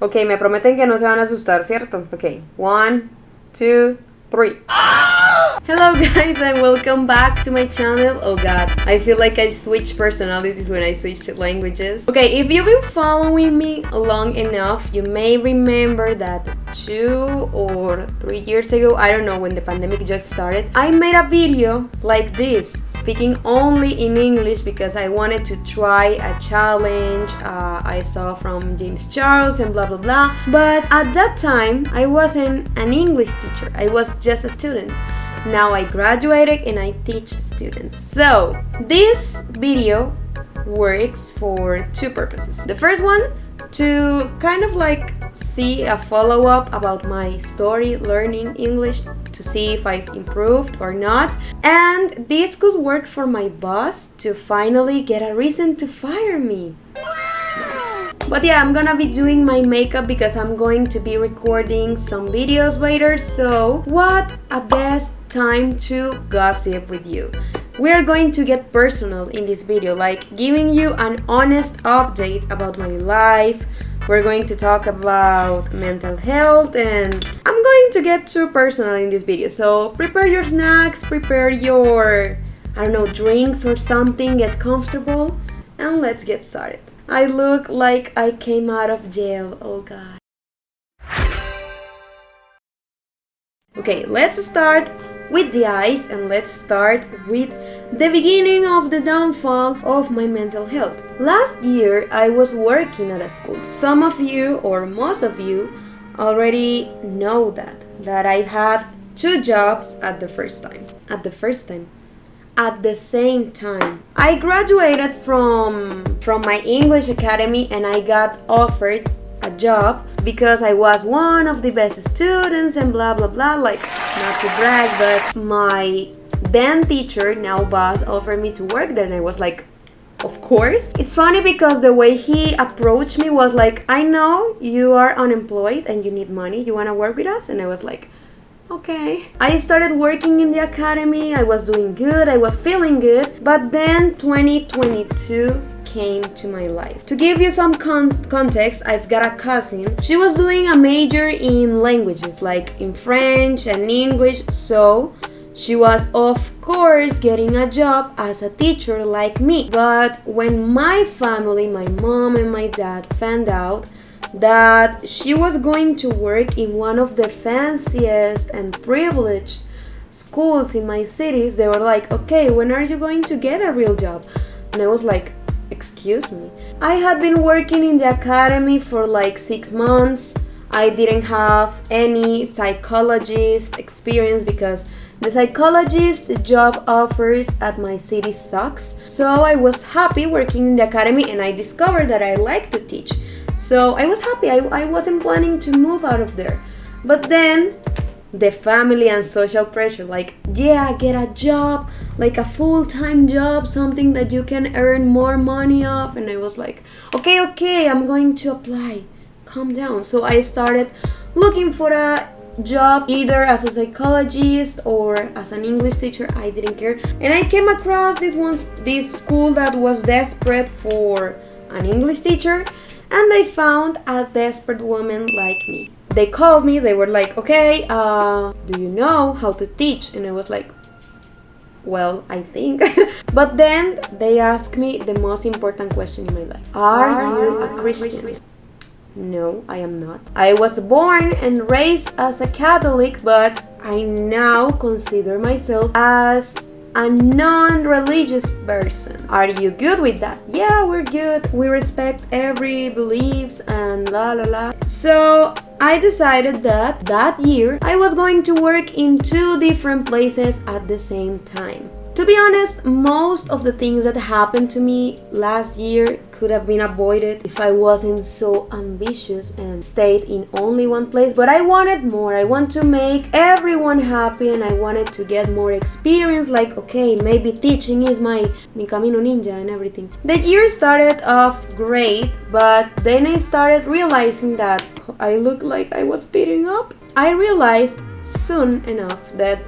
Ok, me prometen que no se van a asustar, ¿cierto? Ok, 1, 2, 3. Hello guys and welcome back to my channel. Oh god, I feel like I switch personalities when I switch to languages. Okay, if you've been following me long enough, you may remember that 2 or 3 years ago, I don't know, when the pandemic just started, I made a video like this, speaking only in English because I wanted to try a challenge I saw from James Charles and blah blah blah. But at that time, I wasn't an English teacher, I was just a student. Now I graduated and I teach students. So this video works for two purposes. The first one, to kind of like see a follow-up about my story learning English, to see if I've improved or not. And this could work for my boss to finally get a reason to fire me. But yeah, I'm gonna be doing my makeup because I'm going to be recording some videos later. So what a best time to gossip with you. We are going to get personal in this video, like giving you an honest update about my life. We're going to talk about mental health and I'm going to get too personal in this video. So prepare your snacks, prepare your, I don't know, drinks or something, get comfortable and let's get started. I look like I came out of jail, oh god. Okay, let's start with the eyes and let's start with the beginning of the downfall of my mental health. Last year, I was working at a school. Some of you, or most of you, already know that I had 2 jobs at the same time. I graduated from my English academy and I got offered a job because I was one of the best students and blah blah blah, like not to brag, but my then teacher, now boss, offered me to work there and I was like, of course. It's funny because the way he approached me was like, I know you are unemployed and you need money, you want to work with us? And I was like, okay. I started working in the academy, I was doing good, I was feeling good, but then 2022 came to my life. To give you some context, I've got a cousin. She was doing a major in languages, like in French and English, so she was of course getting a job as a teacher like me. But when my family, my mom and my dad, found out that she was going to work in one of the fanciest and privileged schools in my cities, they were like, okay, when are you going to get a real job? And I was like, excuse me. I had been working in the academy for like 6 months. I didn't have any psychologist experience because the psychologist job offers at my city sucks. So I was happy working in the academy and I discovered that I like to teach. So I was happy. I wasn't planning to move out of there. But then the family and social pressure, like, yeah, get a job, like a full-time job, something that you can earn more money off. And I was like, okay, I'm going to apply. Calm down. So I started looking for a job either as a psychologist or as an English teacher. I didn't care. And I came across this school that was desperate for an English teacher. And they found a desperate woman like me. They called me, they were like, okay, do you know how to teach? And I was like, well, I think. But then they asked me the most important question in my life. Are you a Christian? No, I am not. I was born and raised as a Catholic, but I now consider myself as a non-religious person. Are you good with that? Yeah, we're good. We respect every beliefs and la la la. So I decided that year I was going to work in 2 different places at the same time. To be honest, most of the things that happened to me last year could have been avoided if I wasn't so ambitious and stayed in only one place. But I wanted more. I want to make everyone happy and I wanted to get more experience. Like, okay, maybe teaching is my camino ninja and everything. The year started off great, but then I started realizing that I looked like I was speeding up. I realized soon enough that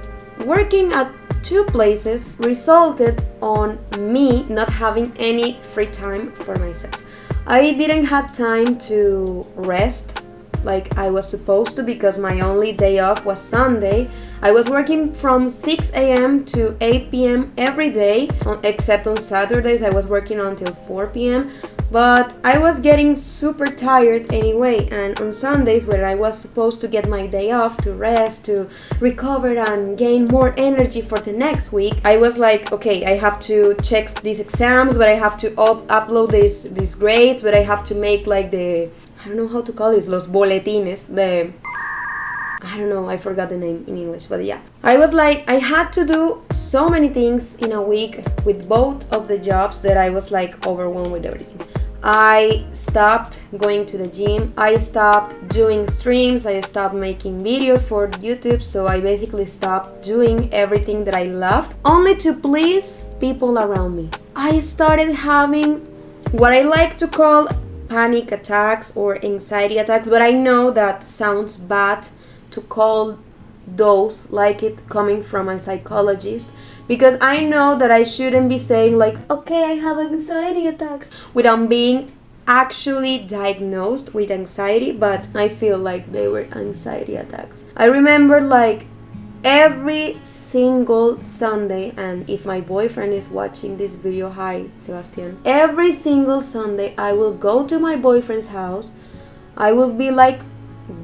working at 2 places resulted on me not having any free time for myself. I didn't have time to rest. like I was supposed to, because my only day off was Sunday. I was working from 6 a.m. to 8 p.m. every day, except on Saturdays I was working until 4 p.m. But I was getting super tired anyway, and on Sundays, when I was supposed to get my day off to rest, to recover and gain more energy for the next week, I was like, okay, I have to check these exams, but I have to upload these grades, but I have to make like I don't know how to call this, los boletines, I don't know, I forgot the name in English, but yeah. I was like, I had to do so many things in a week with both of the jobs that I was like overwhelmed with everything. I stopped going to the gym, I stopped doing streams, I stopped making videos for YouTube, so I basically stopped doing everything that I loved, only to please people around me. I started having what I like to call panic attacks or anxiety attacks, but I know that sounds bad to call those like it coming from a psychologist, because I know that I shouldn't be saying like, okay, I have anxiety attacks, without being actually diagnosed with anxiety, but I feel like they were anxiety attacks. I remember like every single Sunday, and if my boyfriend is watching this video, hi Sebastian, every single Sunday I will go to my boyfriend's house. I will be like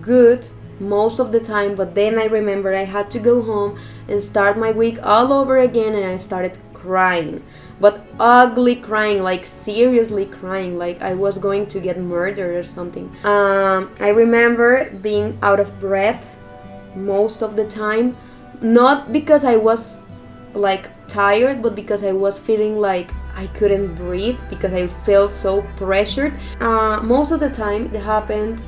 good most of the time, but then I remember I had to go home and start my week all over again, and I started crying, but ugly crying, like seriously crying, like I was going to get murdered or something. I remember being out of breath most of the time, not because I was like tired, but because I was feeling like I couldn't breathe, because I felt so pressured. Most of the time it happened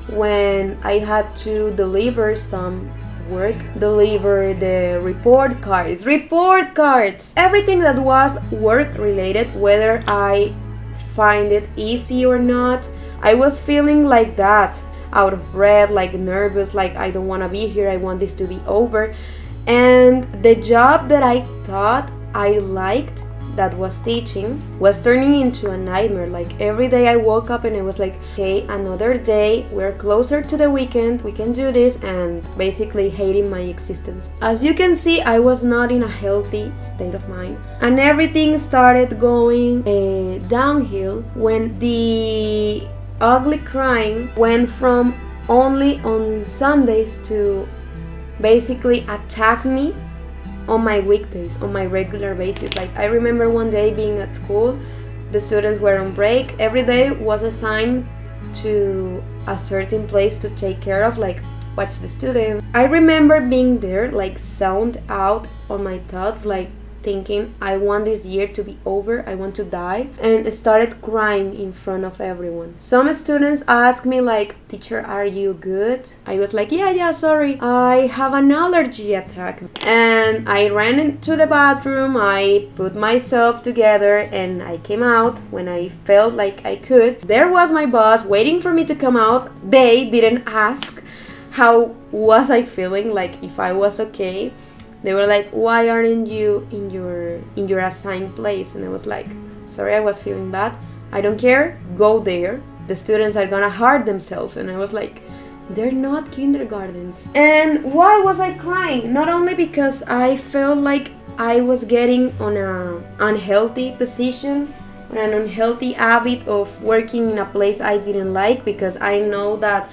when I had to deliver some work, deliver the report cards, everything that was work related, whether I find it easy or not. I was feeling like that, out of breath, like nervous, like I don't want to be here, I want this to be over. And the job that I thought I liked, that was teaching, was turning into a nightmare. Like every day I woke up and it was like, okay, another day, we're closer to the weekend, we can do this, and basically hating my existence. As you can see, I was not in a healthy state of mind, and everything started going downhill when the ugly crying went from only on Sundays to basically attack me on my weekdays, on my regular basis. Like I remember one day being at school, the students were on break, every day was assigned to a certain place to take care of, like watch the students. I remember being there, like zoned out on my thoughts, like thinking I want this year to be over, I want to die, and started crying in front of everyone. Some students asked me like, teacher, are you good? I was like, yeah, sorry, I have an allergy attack. And I ran into the bathroom, I put myself together, and I came out when I felt like I could. There was my boss waiting for me to come out. They didn't ask how was I feeling, like if I was okay. They were like, why aren't you in your assigned place? And I was like, sorry, I was feeling bad. I don't care, go there. The students are gonna hurt themselves. And I was like, they're not kindergartens. And why was I crying? Not only because I felt like I was getting on an unhealthy position, on an unhealthy habit of working in a place I didn't like, because I know that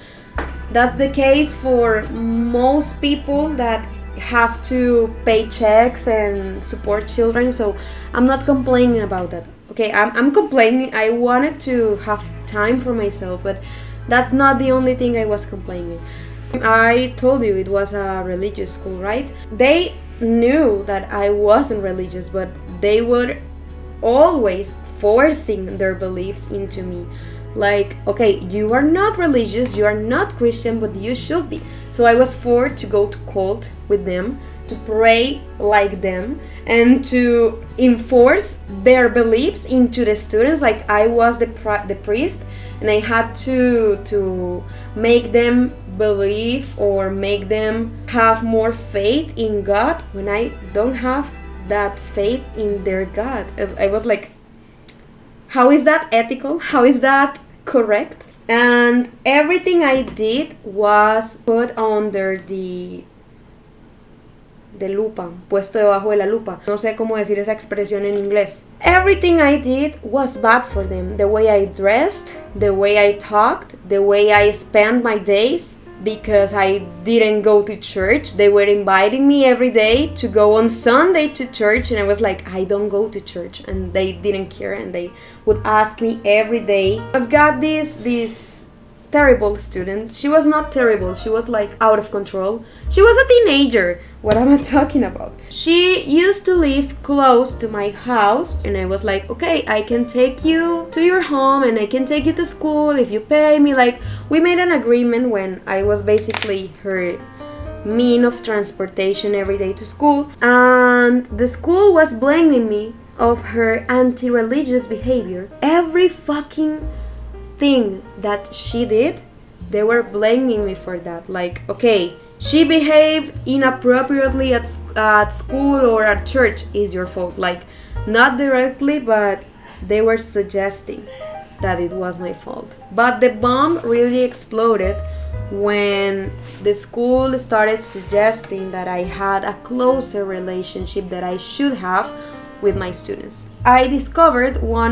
that's the case for most people that have to pay checks and support children. So I'm not complaining about that. Okay, I'm complaining. I wanted to have time for myself, but that's not the only thing I was complaining. I told you it was a religious school, right? They knew that I wasn't religious, but they were always forcing their beliefs into me. Like, okay, you are not religious, you are not Christian, but you should be. So I was forced to go to cult with them, to pray like them, and to enforce their beliefs into the students. Like I was the priest, and I had to make them believe or make them have more faith in God when I don't have that faith in their God. I was like, how is that ethical? How is that correct? And everything I did was put under the lupa, puesto debajo de la lupa. No sé cómo decir esa expresión en inglés. Everything I did was bad for them. The way I dressed, the way I talked, the way I spent my days, because I didn't go to church. They were inviting me every day to go on Sunday to church, and I was like, I don't go to church, and they didn't care, and they would ask me every day. I've got this terrible student. She was not terrible, she was like out of control. She was a teenager. What am I talking about? She used to live close to my house, and I was like, okay, I can take you to your home and I can take you to school if you pay me. Like, we made an agreement when I was basically her mean of transportation every day to school, and the school was blaming me of her anti-religious behavior. Every fucking thing that she did, they were blaming me for that. Like, okay, she behaved inappropriately at school or at church, is your fault. Like, not directly, but they were suggesting that it was my fault. But the bomb really exploded when the school started suggesting that I had a closer relationship that I should have with my students. I discovered one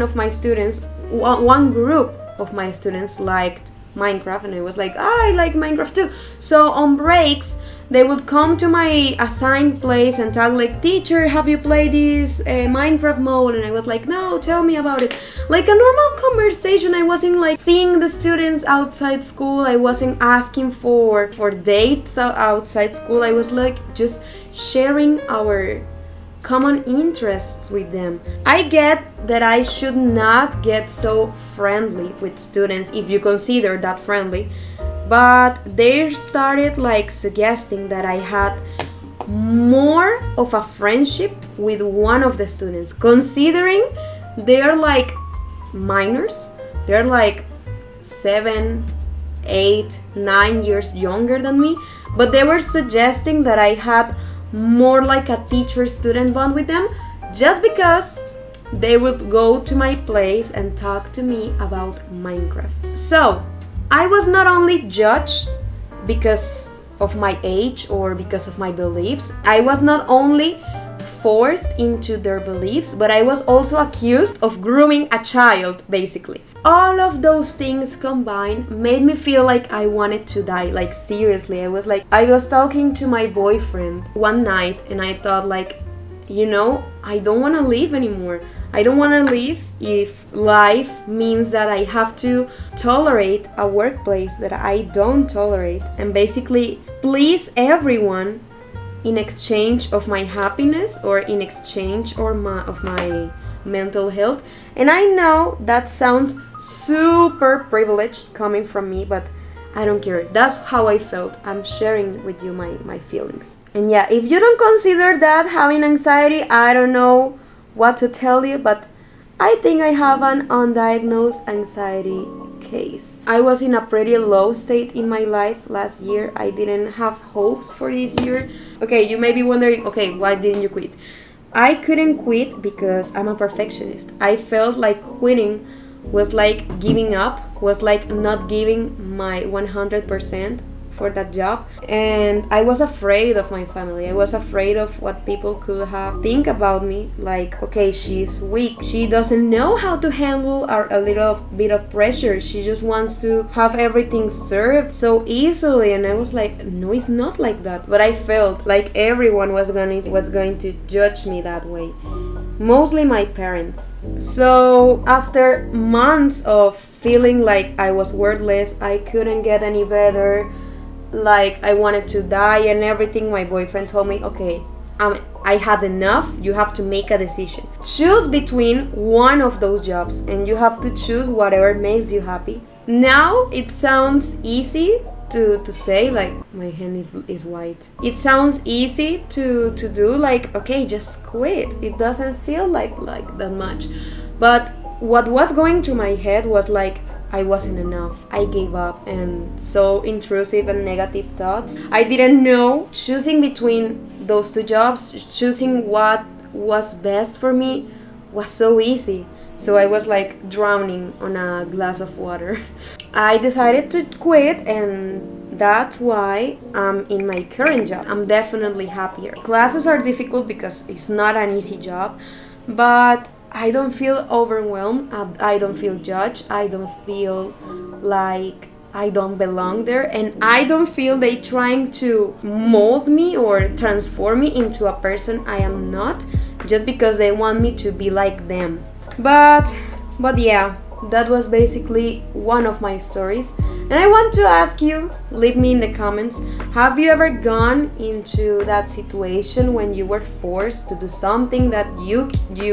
group of my students liked Minecraft, and I was like, I like Minecraft too. So on breaks, they would come to my assigned place and talk like, teacher, have you played this Minecraft mode? And I was like, no, tell me about it. Like a normal conversation. I wasn't like seeing the students outside school. I wasn't asking for dates outside school. I was like just sharing our common interests with them. I get that I should not get so friendly with students, if you consider that friendly, but they started like suggesting that I had more of a friendship with one of the students, considering they're like minors. They're like 7, 8, 9 years younger than me, but they were suggesting that I had more like a teacher-student bond with them, just because they would go to my place and talk to me about Minecraft. So I was not only judged because of my age or because of my beliefs. I was not only forced into their beliefs, but I was also accused of grooming a child, basically. All of those things combined made me feel like I wanted to die. Like, seriously, I was talking to my boyfriend one night, and I thought like, I don't want to live anymore. I don't want to live if life means that I have to tolerate a workplace that I don't tolerate, and basically please everyone in exchange of my happiness or in exchange of my mental health. And I know that sounds super privileged coming from me, but I don't care. That's how I felt. I'm sharing with you my feelings. And yeah, if you don't consider that having anxiety, I don't know what to tell you, but I think I have an undiagnosed anxiety case. I was in a pretty low state in my life last year. I didn't have hopes for this year. Okay, you may be wondering, okay, why didn't you quit? I couldn't quit because I'm a perfectionist. I felt like quitting was like giving up, was like not giving my 100% for that job. And I was afraid of my family. I was afraid of what people could have think about me. Like, okay, she's weak. She doesn't know how to handle a little bit of pressure. She just wants to have everything served so easily. And I was like, no, it's not like that. But I felt like everyone was going to judge me that way. Mostly my parents. So after months of feeling like I was worthless, I couldn't get any better, like I wanted to die and everything, my boyfriend told me, okay, I had enough. You have to make a decision. Choose between one of those jobs, and you have to choose whatever makes you happy. Now it sounds easy to say, like, my hand is white. It sounds easy to do, like, okay, just quit. It doesn't feel like that much. But what was going through my head was like, I wasn't enough. I gave up, and so intrusive and negative thoughts. I didn't know. Choosing between those two jobs, choosing what was best for me was so easy. So I was like drowning on a glass of water. I decided to quit, and that's why I'm in my current job. I'm definitely happier. Classes are difficult because it's not an easy job, but I don't feel overwhelmed. I don't feel judged. I don't feel like I don't belong there, and I don't feel they trying to mold me or transform me into a person I am not just because they want me to be like them. But yeah, that was basically one of my stories. And I want to ask you, leave me in the comments, have you ever gone into that situation when you were forced to do something that you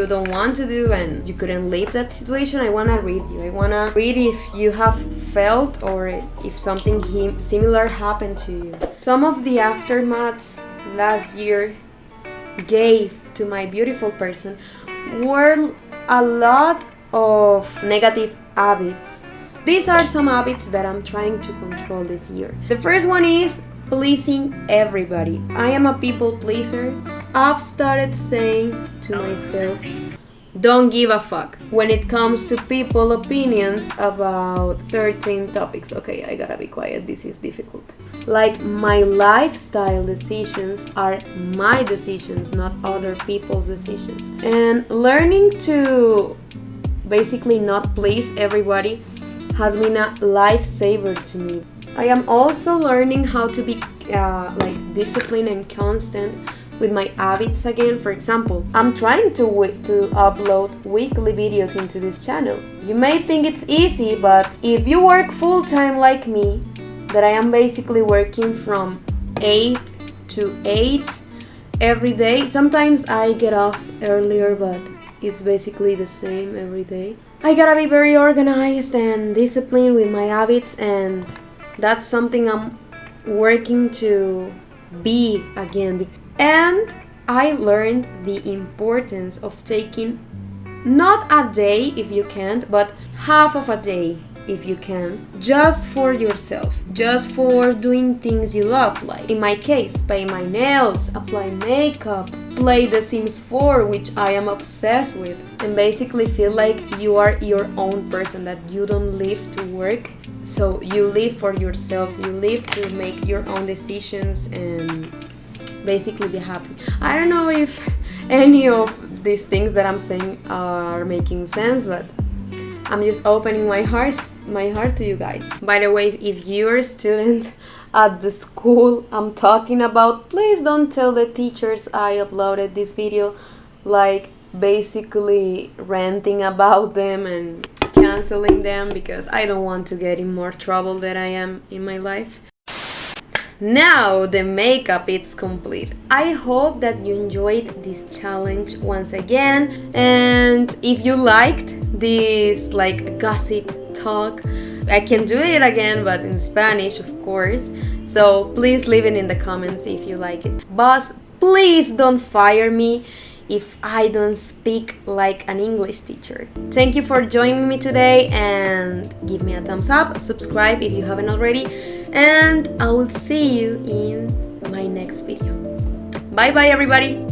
don't want to do and you couldn't leave that situation? I want to read you. I want to read if you have felt or if something similar happened to you. Some of the aftermaths last year gave to my beautiful person were a lot of negative habits. These are some habits that I'm trying to control this year. The first one is pleasing everybody. I am a people pleaser. I've started saying to myself, don't give a fuck when it comes to people opinions about certain topics. Okay, I gotta be quiet, this is difficult. Like, my lifestyle decisions are my decisions, not other people's decisions. And learning to basically not please everybody has been a lifesaver to me. I am also learning how to be disciplined and constant with my habits again. For example, I'm trying to upload weekly videos into this channel. You may think it's easy, but if you work full-time like me, that I am basically working from 8 to 8 every day. Sometimes I get off earlier, but it's basically the same every day. I gotta be very organized and disciplined with my habits, and that's something I'm working to be again. And I learned the importance of taking not a day if you can't, but half of a day if you can, just for yourself, just for doing things you love, like in my case, paint my nails, apply makeup, play The Sims 4, which I am obsessed with, and basically feel like you are your own person, that you don't live to work, so you live for yourself, you live to make your own decisions and basically be happy. I don't know if any of these things that I'm saying are making sense, but I'm just opening my heart to you guys. By the way, if you're a student at the school I'm talking about, please don't tell the teachers I uploaded this video, like basically ranting about them and canceling them, because I don't want to get in more trouble than I am in my life. Now the makeup is complete. I hope that you enjoyed this challenge once again, and if you liked this gossip talk, I can do it again, but in Spanish, of course. So please leave it in the comments if you like it. Boss, please don't fire me if I don't speak like an English teacher. Thank you for joining me today, and give me a thumbs up, subscribe if you haven't already, and I will see you in my next video. Bye bye everybody!